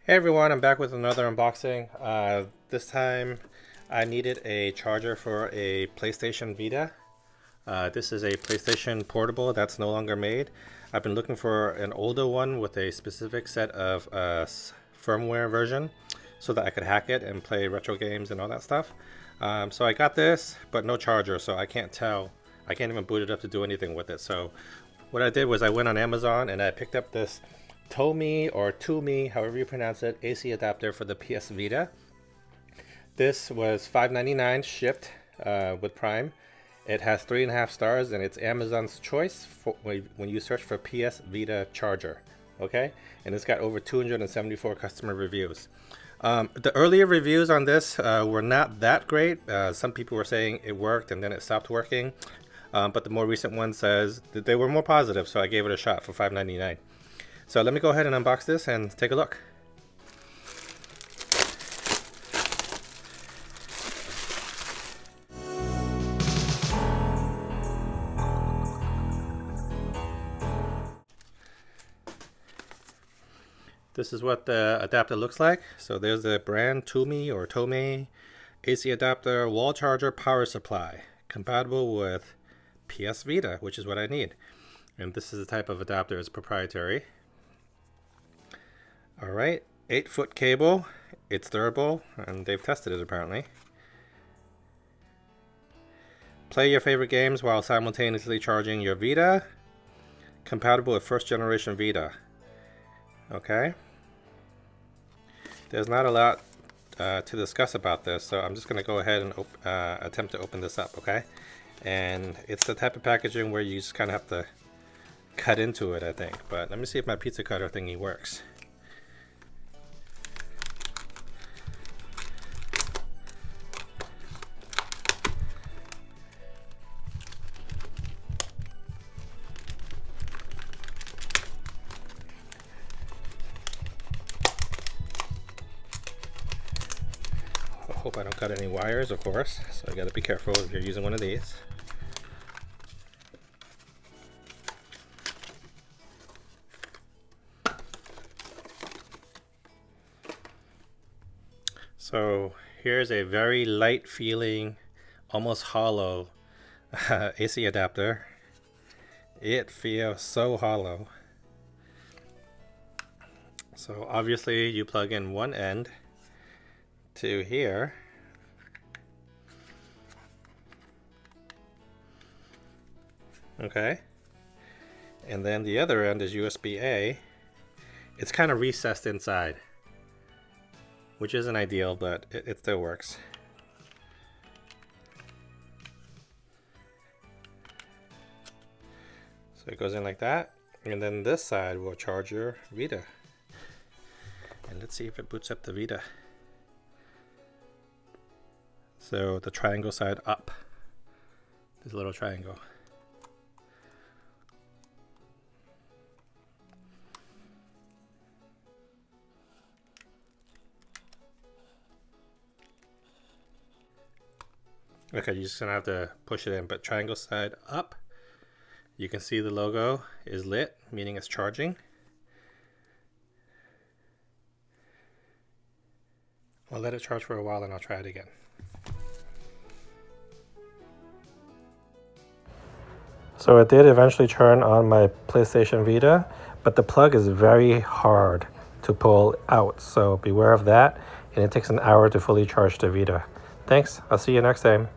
Hey everyone, I'm back with another unboxing. This time I needed a charger for a PlayStation Vita. This is a PlayStation Portable that's no longer made. I've been looking for an older one with a specific set of firmware version so that I could hack it and play retro games and all that stuff. So I got this, but no charger, so I can't tell. I can't even boot it up to do anything with it. So what I did was I went on Amazon and I picked up this Tomee or Tomee, however you pronounce it, AC adapter for the PS Vita. This was $5.99 shipped with Prime. It has 3.5 stars and it's Amazon's choice for when you search for PS Vita charger. Okay, and it's got over 274 customer reviews. The earlier reviews on this were not that great. Some people were saying it worked and then it stopped working. But the more recent one says that they were more positive, so I gave it a shot for $5.99. So let me go ahead and unbox this and take a look. This is what the adapter looks like. So there's the brand Tomee or Tomee AC adapter, wall charger, power supply, compatible with PS Vita, which is what I need. And this is the type of adapter, it's proprietary. Alright, 8-foot cable, it's durable, and they've tested it apparently. Play your favorite games while simultaneously charging your Vita. Compatible with first generation Vita. Okay. There's not a lot to discuss about this, so I'm just going to go ahead and attempt to open this up, okay? And it's the type of packaging where you just kind of have to cut into it, I think. But let me see if my pizza cutter thingy works. Hope I don't cut any wires, of course, so I gotta be careful if you're using one of these. So here's a very light feeling, almost hollow AC adapter. It feels so hollow. So obviously you plug in one end to here. Okay. And then the other end is USB-A. It's kind of recessed inside, which isn't ideal, but it still works. So it goes in like that, and then this side will charge your Vita. And let's see if it boots up the Vita. So the triangle side up, this little triangle. Okay, you're just gonna have to push it in, but triangle side up. You can see the logo is lit, meaning it's charging. I'll let it charge for a while and I'll try it again. So it did eventually turn on my PlayStation Vita, but the plug is very hard to pull out, so beware of that, and it takes an hour to fully charge the Vita. Thanks, I'll see you next time.